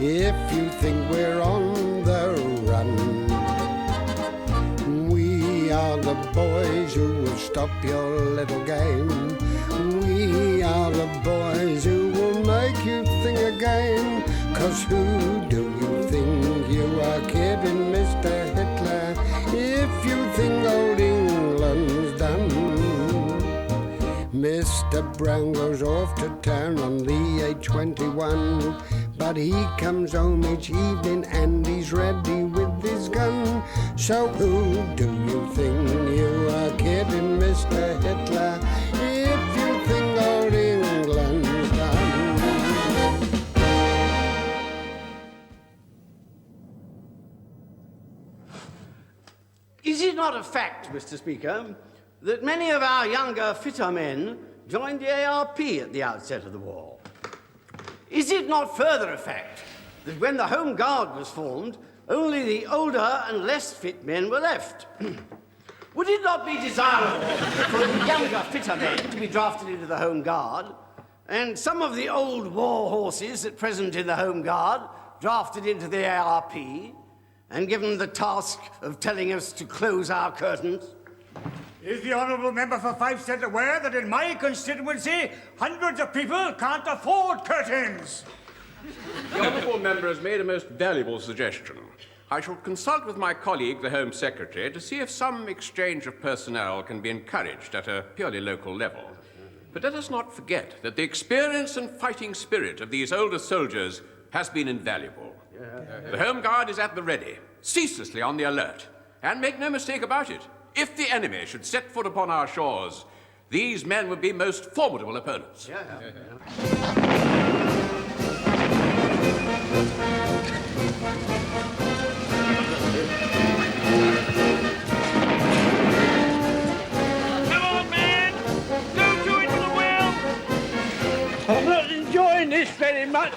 if you think we're on the run. We are the boys who will stop your little game. We are the boys who will make you think again. 'Cause who do you think you are kidding, Mr. Hitler, if you think old England's done? Mr. Brown goes off to town on the A21, but he comes home each evening and he's ready with his gun. So who do you think you are kidding, Mr. Hitler, if you think old England's done? Is it not a fact, Mr. Speaker, that many of our younger, fitter men joined the ARP at the outset of the war? Is it not further a fact that when the Home Guard was formed, only the older and less fit men were left? Would it not be desirable for the younger, fitter men to be drafted into the Home Guard, and some of the old war horses at present in the Home Guard drafted into the ARP, and given the task of telling us to close our curtains? Is the honourable member for Fife Centre aware that in my constituency, hundreds of people can't afford curtains? The honourable member has made a most valuable suggestion. I shall consult with my colleague, the Home Secretary, to see if some exchange of personnel can be encouraged at a purely local level. But let us not forget that the experience and fighting spirit of these older soldiers has been invaluable. The Home Guard is at the ready, ceaselessly on the alert. And make no mistake about it, if the enemy should set foot upon our shores, these men would be most formidable opponents. Come on, man! Don't do it to the wheel! I'm not enjoying this very much.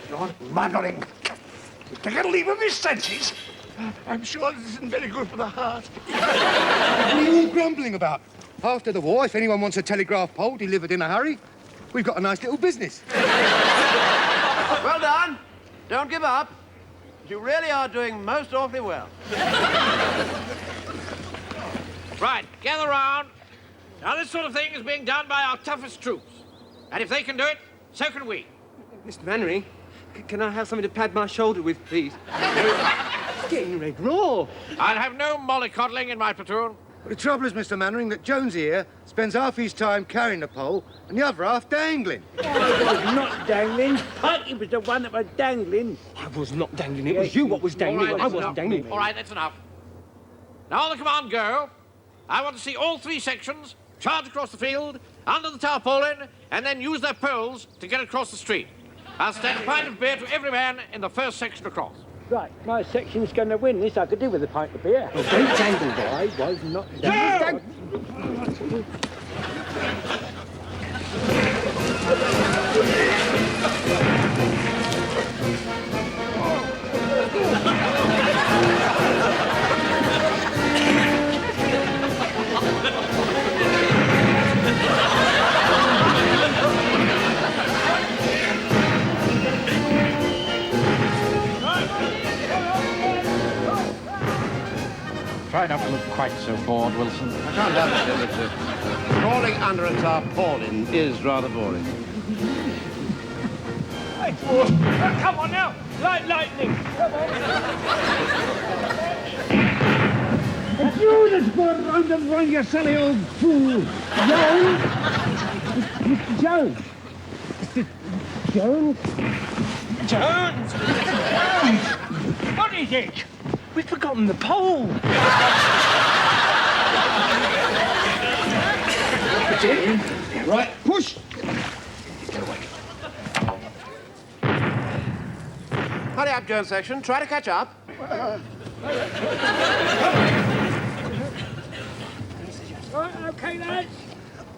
You're muddling. Take a leave of his senses. I'm sure this isn't very good for the heart. What are you all grumbling about? After the war, if anyone wants a telegraph pole delivered in a hurry, we've got a nice little business. Well done. Don't give up. You really are doing most awfully well. Right, gather round. Now, this sort of thing is being done by our toughest troops. And if they can do it, so can we. Mr. Mainwaring, can I have something to pad my shoulder with, please? It's getting red raw. I'll have no mollycoddling in my platoon. But the trouble is, Mr. Mainwaring, that Jones here spends half his time carrying the pole and the other half dangling. Not dangling. Pikey was the one that was dangling. I was not dangling. It was you what was dangling. Right, I wasn't dangling. All right, that's enough. Now, on the command go, I want to see all three sections charge across the field, under the tarpaulin, and then use their poles to get across the street. I'll stand a pint of beer to every man in the first section across. Right, my section's going to win this. I could do with a pint of beer. Well, don't dangle, though. I was not dangling. Try not to look quite so bored, Wilson. I can't help it, but crawling under a tarpaulin is rather boring. Hey, come on now, like lightning. Come on. It's you that's gone round and round, you silly old fool. Jones? Mr. Jones. Mr. Jones? Jones! What is it? We've forgotten the pole. Right, push. Hurry up, Jones section. Try to catch up. Right, OK, lads.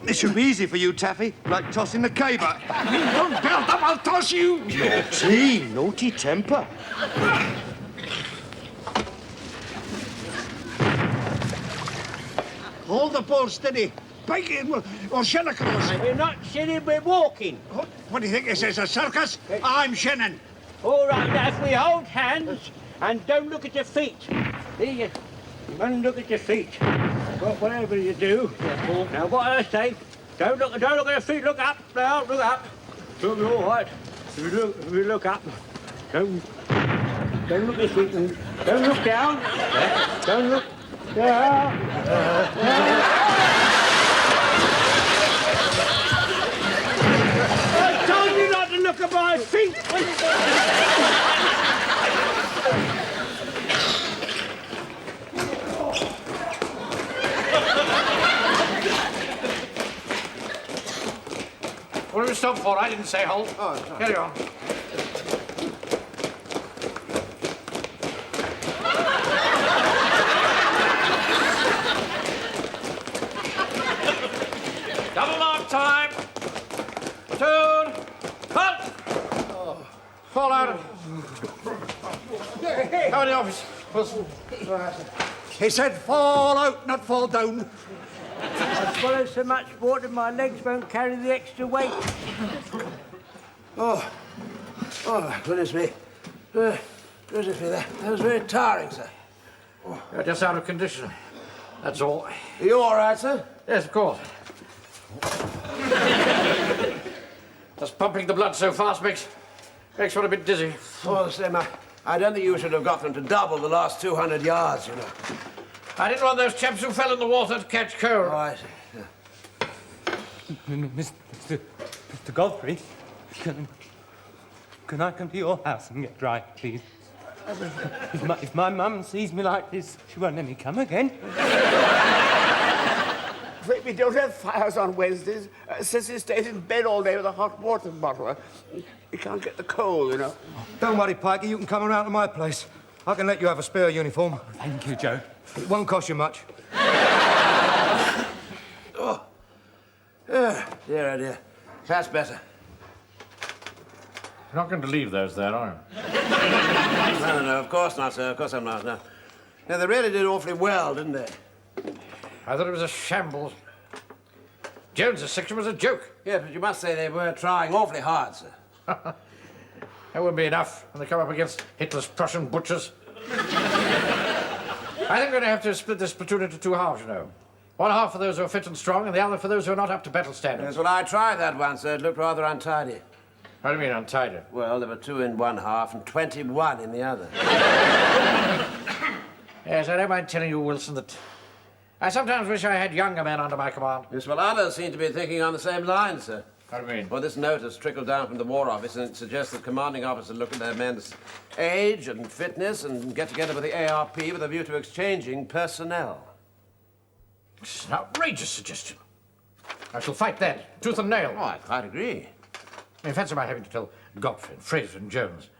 This should be easy for you, Taffy, like tossing the caber. Don't belt up, I'll toss you. Naughty temper. Hold the pole steady. biking or Shinner cross. We're not shinning, we're walking. What do you think this is, a circus? I'm shinning. All right, now, if we hold hands and don't look at your feet. There you mustn't look at your feet. Well, whatever you do. Now, what I say, don't look at your feet, look up. Now, look up. Look, all right. If you look up, don't look at your feet, and don't look down. Don't look down. I told you not to look at my feet. What do we stop for? I didn't say halt. Oh, sorry. Carry on. Double mark time. Turn. Halt. Fall out. How in the office? He said fall out, not fall down. I've swallowed so much water my legs won't carry the extra weight. Oh, goodness me. Goodness me, that was very tiring, sir. You're just out of condition. That's all. Are you all right, sir? Yes, of course. Just pumping the blood so fast makes one a bit dizzy. Oh, Slim, I don't think you should have got them to double the last 200 yards, you know. I didn't want those chaps who fell in the water to catch cold. Oh, I see. Mr. Godfrey, can I come to your house and get dry, please? If my mum sees me like this, she won't let me come again. We don't have fires on Wednesdays. Sissy stays in bed all day with a hot water bottle. You can't get the cold, you know. Don't worry, Pikey, you can come around to my place. I can let you have a spare uniform. Thank you, Joe. It won't cost you much. Oh, dear, oh dear. That's better. You're not going to leave those there, are you? No, of course not, sir. Of course I'm not, no. Yeah, they really did awfully well, didn't they? I thought it was a shambles. Jones's section was a joke. Yes, but you must say they were trying awfully hard, sir. That wouldn't be enough when they come up against Hitler's Prussian butchers. I think we're going to have to split this platoon into two halves, you know. One half for those who are fit and strong, and the other for those who are not up to battle standards. Yes, well, I tried that once, sir. It looked rather untidy. How do you mean untidy? Well, there were 2 in one half and 21 in the other. Yes, I don't mind telling you, Wilson, that I sometimes wish I had younger men under my command. Yes, well, others seem to be thinking on the same lines, sir. How do you mean? Well, this note has trickled down from the War Office, and it suggests that commanding officers look at their men's age and fitness and get together with the ARP with a view to exchanging personnel. It's an outrageous suggestion. I shall fight that, tooth and nail. Oh, I quite agree. I mean, fancy my having to tell Godfrey and Frazer and Jones,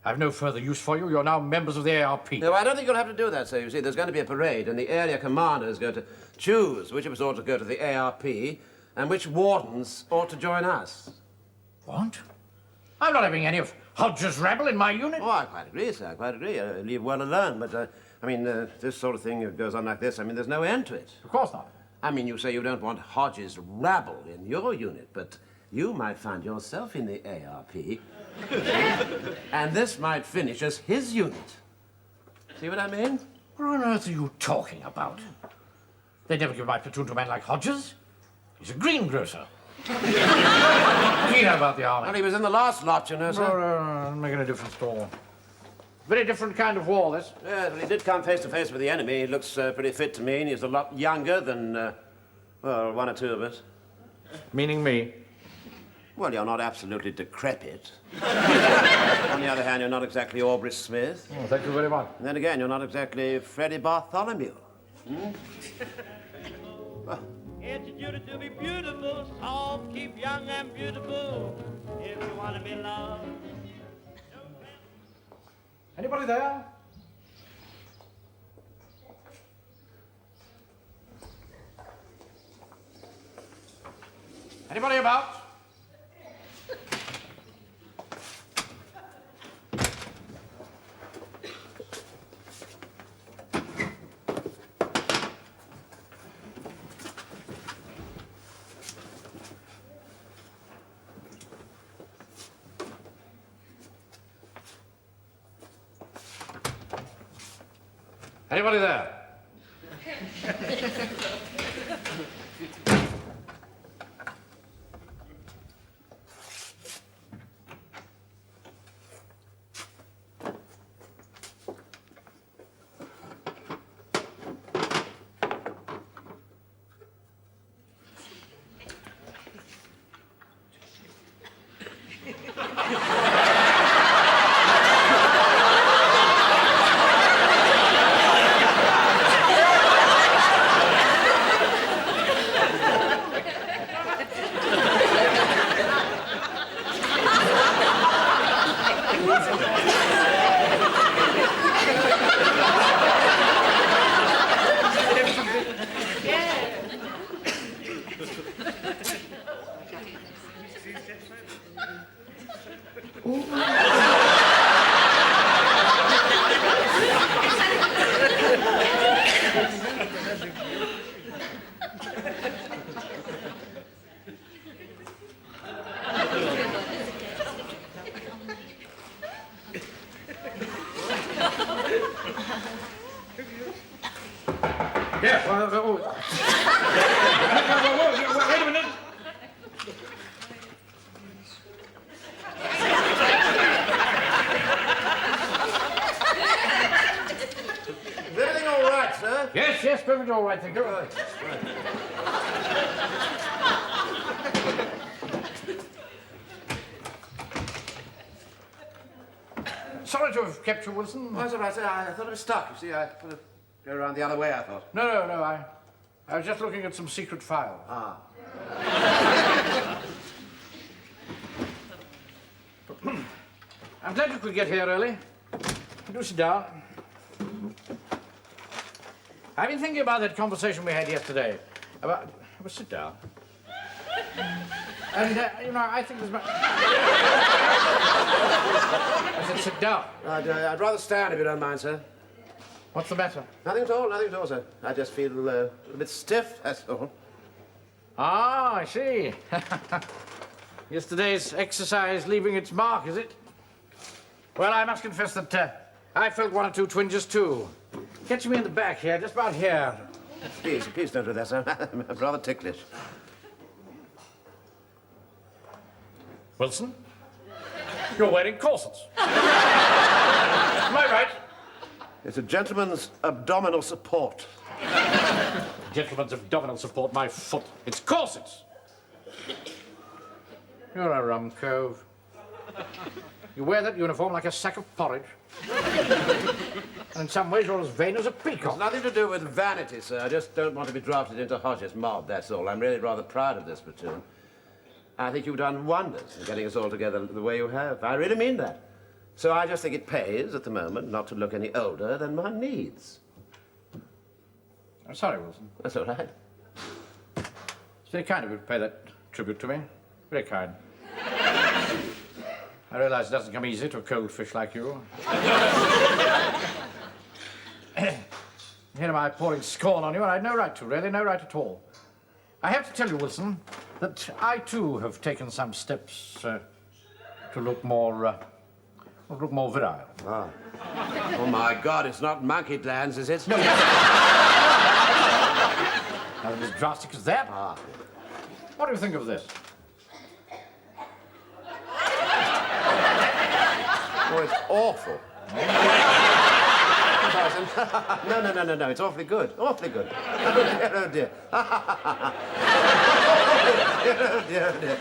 I've no further use for you. You're now members of the ARP. No, I don't think you'll have to do that, sir. You see, there's going to be a parade, and the area commander is going to choose which of us ought to go to the ARP and which wardens ought to join us. What? I'm not having any of Hodges' rabble in my unit. Oh, I quite agree, sir. I quite agree. Leave well alone. But, I mean, this sort of thing goes on like this. I mean, there's no end to it. Of course not. I mean, you say you don't want Hodges' rabble in your unit, but you might find yourself in the ARP, and this might finish as his unit. See what I mean? What on earth are you talking about? They'd never give my platoon to a man like Hodges. He's a greengrocer. What do you know about the army? Well, he was in the last lot, you know, sir. No, doesn't make any difference at all. Very different kind of war, this. Yeah, well, he did come face to face with the enemy. He looks pretty fit to me, and he's a lot younger than, well, 1 or 2 of us. Meaning me? Well, you're not absolutely decrepit. On the other hand, you're not exactly Aubrey Smith. Oh, thank you very much. And then again, you're not exactly Freddie Bartholomew. It's a duty to be beautiful, soft, keep young and beautiful, if you want to be loved. Anybody there? Anybody about? Anybody there? Wait a minute. Is everything all right, sir? Yes, perfectly all right, thank you. Sorry to have kept you, Wilson. Oh, that's all right, sir. I thought it was stuck. You see, I put it go around the other way, I thought. No, I was just looking at some secret files. Ah. I'm glad you could get here early. Do sit down. I've been thinking about that conversation we had yesterday. Well, sit down. And, I think there's much... I said sit down. I'd rather stand if you don't mind, sir. What's the matter? Nothing at all, sir. I just feel a little bit stiff, that's all. Ah, I see. Yesterday's exercise leaving its mark, is it? Well, I must confess that I felt one or two twinges, too. Catch me in the back here, just about here. Please don't do that, sir. I'm rather ticklish. Wilson, you're wearing corsets. Am I right? It's a gentleman's abdominal support. Gentleman's abdominal support, my foot. It's corsets. You're a rum cove. You wear that uniform like a sack of porridge. And in some ways you're as vain as a peacock. It's nothing to do with vanity, sir. I just don't want to be drafted into Hodge's mob, that's all. I'm really rather proud of this platoon. I think you've done wonders in getting us all together the way you have. I really mean that. So I just think it pays, at the moment, not to look any older than one needs. I'm sorry, Wilson. That's all right. It's very kind of you to pay that tribute to me. Very kind. I realize it doesn't come easy to a cold fish like you. Here am I pouring scorn on you, and I had no right to, really, no right at all. I have to tell you, Wilson, that I, too, have taken some steps to look more virile. Ah. Oh, my God, it's not monkey glands, is it? No. Not as drastic as that. Ah. What do you think of this? Oh, it's awful. No, it's awfully good. Awfully good. Oh, dear. Oh, dear.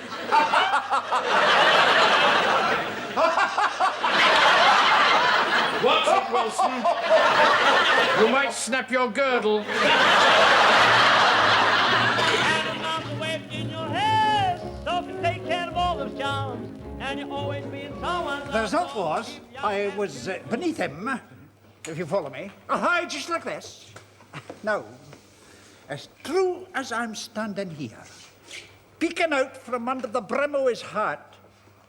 What's up, Wilson? You might snap your girdle. The result was, I was beneath him, if you follow me. Aye, just like this. Now, as true as I'm standing here, peeking out from under the brim of his hat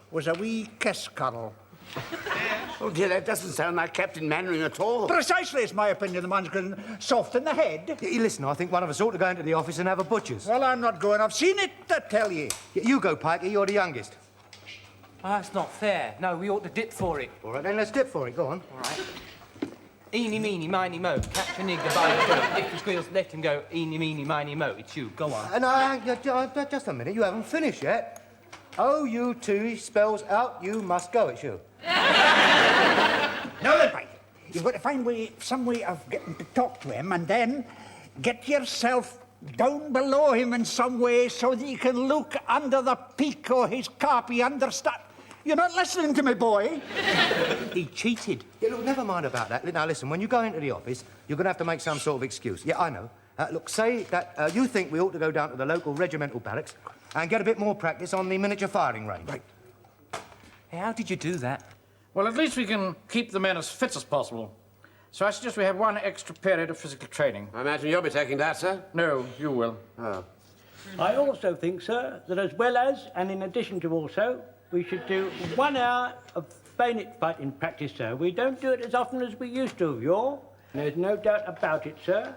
was a wee kiss cuddle. Oh, dear, that doesn't sound like Captain Mainwaring at all. Precisely, it's my opinion the man's getting soft in the head. Listen, I think one of us ought to go into the office and have a butcher's. Well, I'm not going. I've seen it, I tell you. You go, Pikey, you're the youngest. Oh, that's not fair. No, we ought to dip for it. All right, then, let's dip for it. Go on. All right. Eeny, meeny, miny, mo. Catch a nigger by the throat. If he squeals, let him go. Eeny, meeny, miny, mo. It's you. Go on. No, just a minute. You haven't finished yet. O-U-T spells out you must go. It's you. No, then, Pike. You've got to find some way of getting to talk to him and then get yourself down below him in some way so that you can look under the peak of his carp. You understand? You're not listening to me, boy. He cheated. Yeah, look, never mind about that. Now, listen, when you go into the office, you're going to have to make some sort of excuse. Yeah, I know. Look, say that you think we ought to go down to the local regimental barracks and get a bit more practice on the miniature firing range. Right. Hey, how did you do that? Well, at least we can keep the men as fit as possible. So I suggest we have one extra period of physical training. I imagine you'll be taking that, sir? No, you will. Oh. I also think, sir, that as well as, and in addition to also, we should do 1 hour of bayonet fighting practice, sir. We don't do it as often as we used to, There's no doubt about it, sir.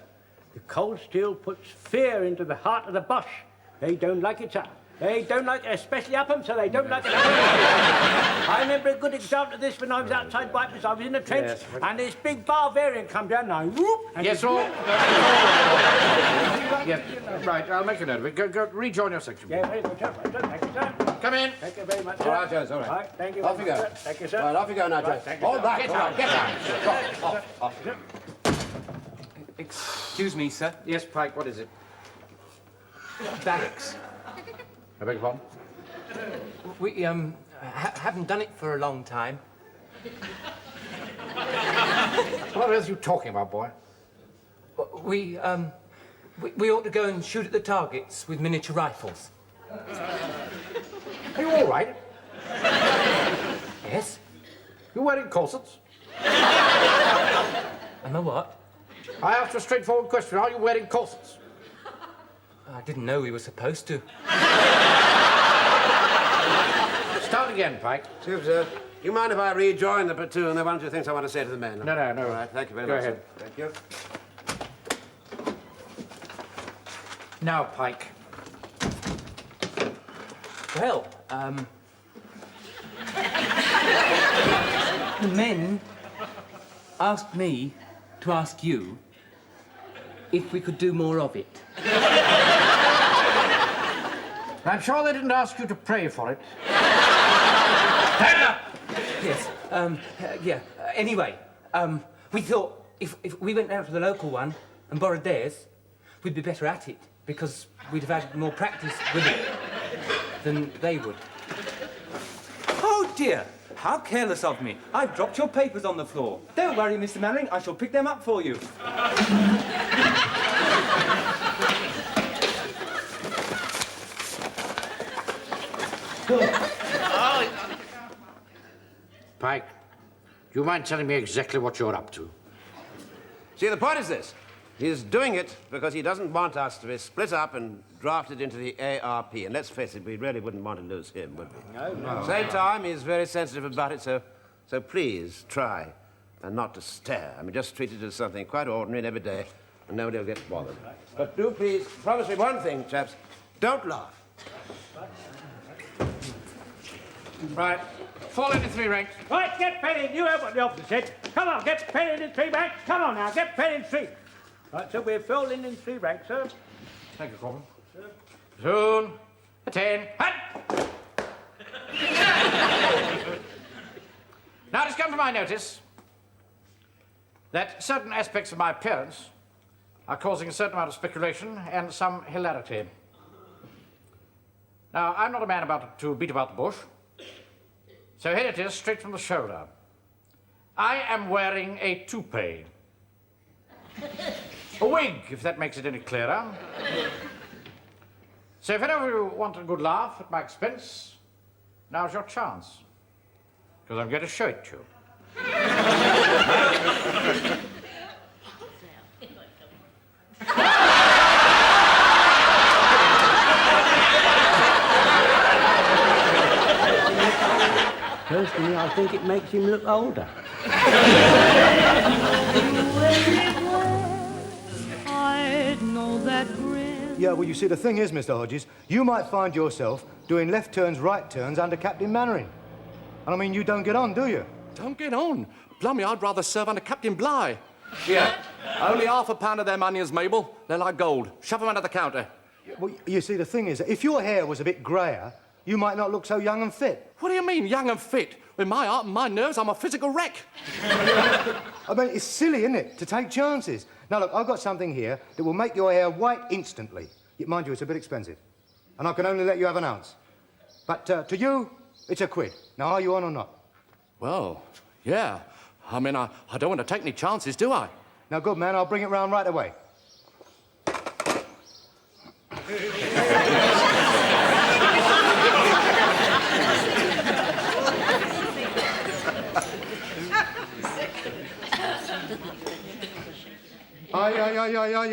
The cold steel puts fear into the heart of the Boche. They don't like it, sir. They don't like it, especially Upham, so they don't like it. I remember a good example of this when I was outside Wipers. I was in a trench, and this big Bavarian come down, and I whoop. And Yes, all. Yes, right, I'll make a note of it. Go rejoin your section. Yeah, very good, sir. Thank you, sir. Come in. Thank you very much, sir. All right, Jones, all right. All right, thank you. Off you go. Sir. Thank you, sir. All right, off you go now, Jones. Thank you, All sir. back, Get all right, out. get out. Off. Excuse me, sir. Yes, Pike, what is it? Barracks. I beg your pardon? We, haven't done it for a long time. What else are you talking about, boy? We ought to go and shoot at the targets with miniature rifles. Are you all right? Yes? You wearing corsets? Am I what? I asked you a straightforward question. Are you wearing corsets? I didn't know we were supposed to. Start again, Pike. Excuse me, sir. Do you mind if I rejoin the platoon? There are one or two things I want to say to the men. No. All right, thank you very Go much. ahead. Sir. Thank you. Now, Pike. Well, the men asked me to ask you if we could do more of it. I'm sure they didn't ask you to pray for it. Yes, yeah. Anyway, we thought if we went down to the local one and borrowed theirs, we'd be better at it because we'd have had more practice with it than they would. Oh, dear. How careless of me. I've dropped your papers on the floor. Don't worry, Mr. Mainwaring. I shall pick them up for you. Pike, do you mind telling me exactly what you're up to? See, the point is this. He's doing it because he doesn't want us to be split up and drafted into the ARP. And let's face it, we really wouldn't want to lose him, would we? No. Same time, he's very sensitive about it, so please try and not to stare. I mean, just treat it as something quite ordinary and every day, and nobody will get bothered. But do please promise me one thing, chaps. Don't laugh. Right. Fall into 3 ranks. Right, get pen in. You heard what the officer said. Come on, get pen in 3 ranks. Come on now, get pen in 3. Right, so we're falling in 3 ranks, sir. Thank you, Corporal. Soon. Attend. Hut! Now it has come to my notice that certain aspects of my appearance are causing a certain amount of speculation and some hilarity. Now, I'm not a man to beat about the bush. So here it is, straight from the shoulder. I am wearing a toupee. A wig, if that makes it any clearer. So if any of you want a good laugh at my expense, now's your chance. Because I'm going to show it to you. Personally, I think it makes him look older. I'd know that grin. Yeah, well, you see, the thing is, Mr. Hodges, you might find yourself doing left turns, right turns under Captain Mainwaring. And I mean, you don't get on, do you? Don't get on? Blummy, I'd rather serve under Captain Bligh. Here, only £half of their money, Mabel. They're like gold. Shove them under the counter. Well, you see, the thing is, if your hair was a bit greyer, you might not look so young and fit. What do you mean, young and fit? With my heart and my nerves, I'm a physical wreck. I mean, it's silly, isn't it, to take chances? Now, look, I've got something here that will make your hair white instantly. Mind you, it's a bit expensive. And I can only let you have an ounce. But to you, it's a quid. Now, are you on or not? Well, yeah. I mean, I don't want to take any chances, do I? Now, good, man, I'll bring it round right away.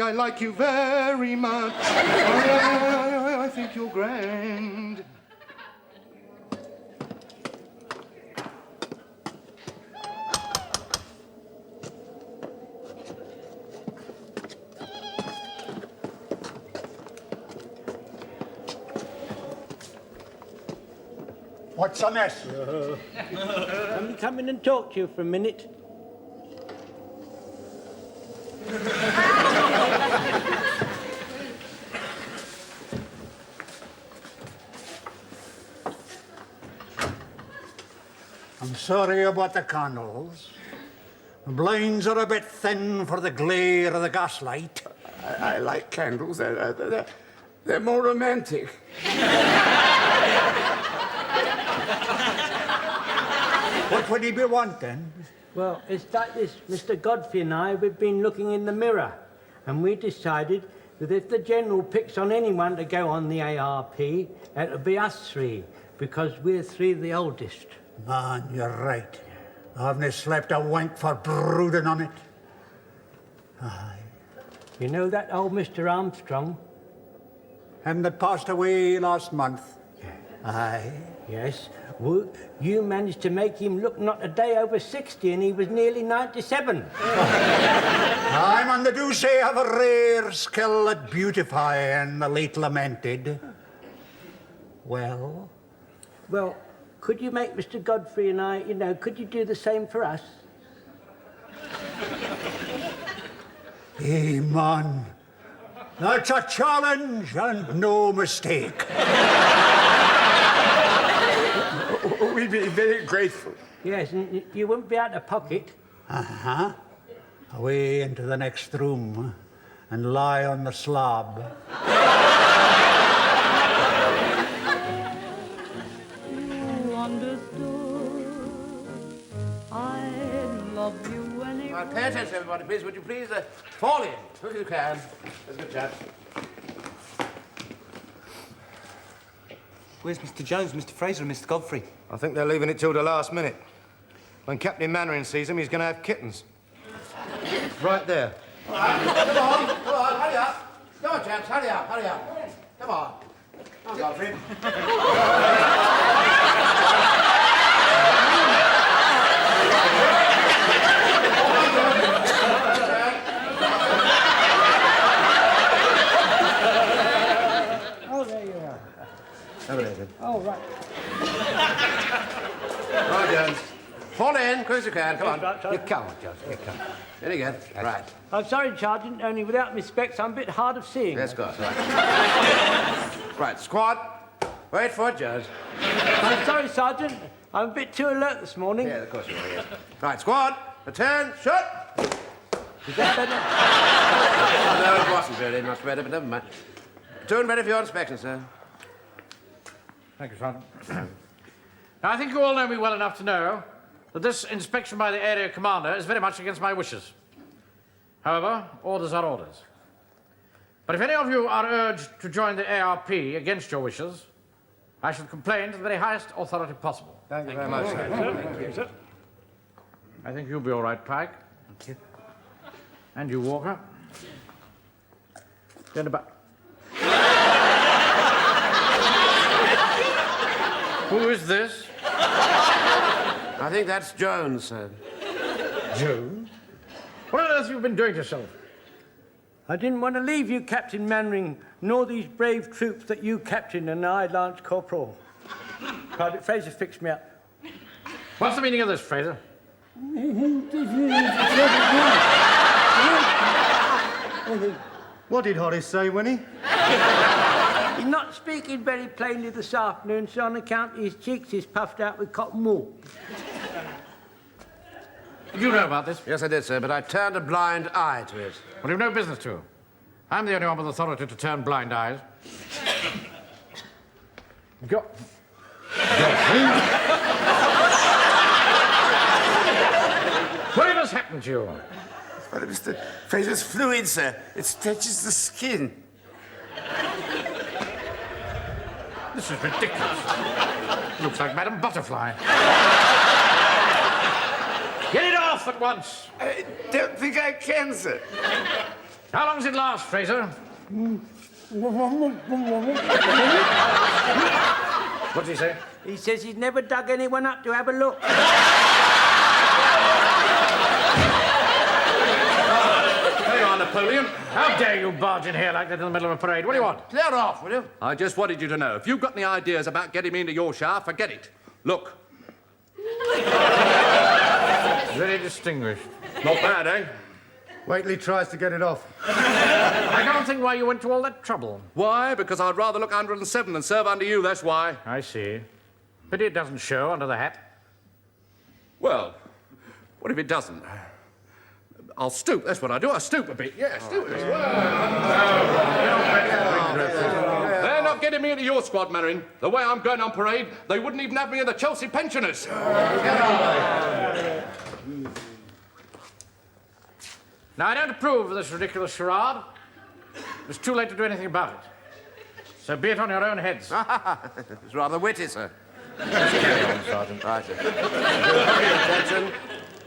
I like you very much. I think you're grand. What's a mess? Let me come in and talk to you for a minute. I'm sorry about the candles. The blinds are a bit thin for the glare of the gaslight. I like candles. They're more romantic. What would he be wanting? Well, it's like this. Mr. Godfrey and I, we've been looking in the mirror, and we decided that if the General picks on anyone to go on the ARP, it'll be us three, because we're three the oldest. Man, you're right. I haven't slept a wink for brooding on it. Aye. You know that old Mr. Armstrong? Him that passed away last month? Yeah. Aye. Yes. Well, you managed to make him look not a day over 60, and he was nearly 97. I'm on the do say have a rare skill at beautifying the late lamented. Well? Well, could you make Mr. Godfrey and I, could you do the same for us? Hey, man. That's a challenge and no mistake. We'd be very grateful. Yes, and you wouldn't be out of pocket. Uh-huh. Away into the next room and lie on the slab. You understood. I love you anyway. Right, pay attention, everybody, please. Would you please fall in, if you can. That's a good chance. Where's Mr. Jones, Mr. Frazer, and Mr. Godfrey? I think they're leaving it till the last minute. When Captain Mainwaring sees them, he's going to have kittens. Right there. Come on, hurry up. Come on, chaps, hurry up. Come on. Come on, Godfrey. Oh, there you are. Oh, right. Right, Jones. Fall in, quick as you can. Come on. You come on, Jones. You come. In again. Right. I'm sorry, Sergeant, only without my specs, I'm a bit hard of seeing. Yes, of course. Right. Right, squad. Wait for it, Jones. I'm sorry, Sergeant. I'm a bit too alert this morning. Yeah, of course you are, yes. Right, squad. Return. Shut. Is that better? No, it wasn't really much better, but never mind. Platoon ready for your inspection, sir. Thank you, Sergeant. Now, I think you all know me well enough to know that this inspection by the area commander is very much against my wishes. However, orders are orders. But if any of you are urged to join the ARP against your wishes, I shall complain to the very highest authority possible. Thank you very much, sir. Thank you, sir. I think you'll be all right, Pike. Thank you. And you, Walker. Turn about. Who is this? I think that's Jones, sir. Jones? What on earth have you been doing to yourself? I didn't want to leave you, Captain Mainwaring, nor these brave troops that you captain and I, Lance Corporal. Private Frazer fixed me up. What's the meaning of this, Frazer? What did Horace say, Winnie? He's not speaking very plainly this afternoon, so on account of his cheeks, he's puffed out with cotton wool. Did you know about this? Yes, I did, sir, but I turned a blind eye to it. Well, you've no business to. I'm the only one with authority to turn blind eyes. Go. Whatever's happened to you? Well, Mr. Frazer's fluid, sir. It stretches the skin. This is ridiculous. Looks like Madame Butterfly. Get it off at once. I don't think I can, sir. How long does it last, Frazer? What did he say? He says he's never dug anyone up to have a look. Hang on, Napoleon. How dare you barge in here like that in the middle of a parade? What do you want? Clear off, will you? I just wanted you to know, if you've got any ideas about getting me into Yorkshire, forget it. Look. Very distinguished. Not bad, eh? Wait till he tries to get it off. I don't think why you went to all that trouble. Why? Because I'd rather look 107 than serve under you, that's why. I see. Pity it doesn't show under the hat. Well, what if it doesn't? I'll stoop, that's what I do. I stoop a bit. Yeah, stoop a bit. They're not getting me into your squad, Mainwaring. The way I'm going on parade, they wouldn't even have me in the Chelsea pensioners. Now, I don't approve of this ridiculous charade. It's too late to do anything about it. So be it on your own heads. It's rather witty, sir. Just carry on, Sergeant. Right, sir. Attention.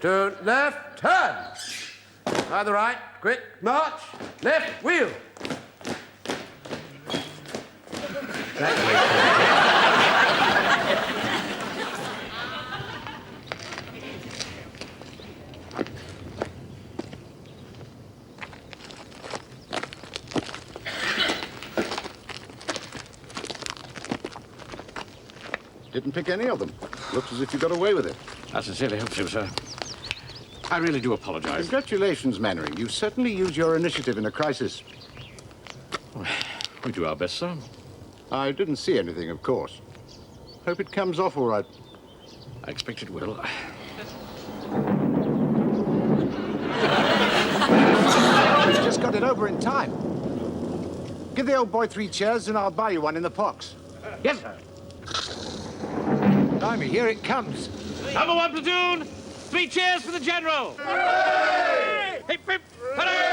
To left, turn. Either right, quick, march. Left, wheel. Didn't pick any of them. Looks as if you got away with it. I sincerely hope so, sir. I really do apologize. Congratulations, Mainwaring. You certainly used your initiative in a crisis. We do our best, sir. I didn't see anything, of course. Hope it comes off all right. I expect it will. We've just got it over in time. Give the old boy 3 chairs and I'll buy you one in the box. Yes, sir. Blimey, here it comes. Number 1 platoon, 3 cheers for the general. Hooray! Hip, hip, hooray!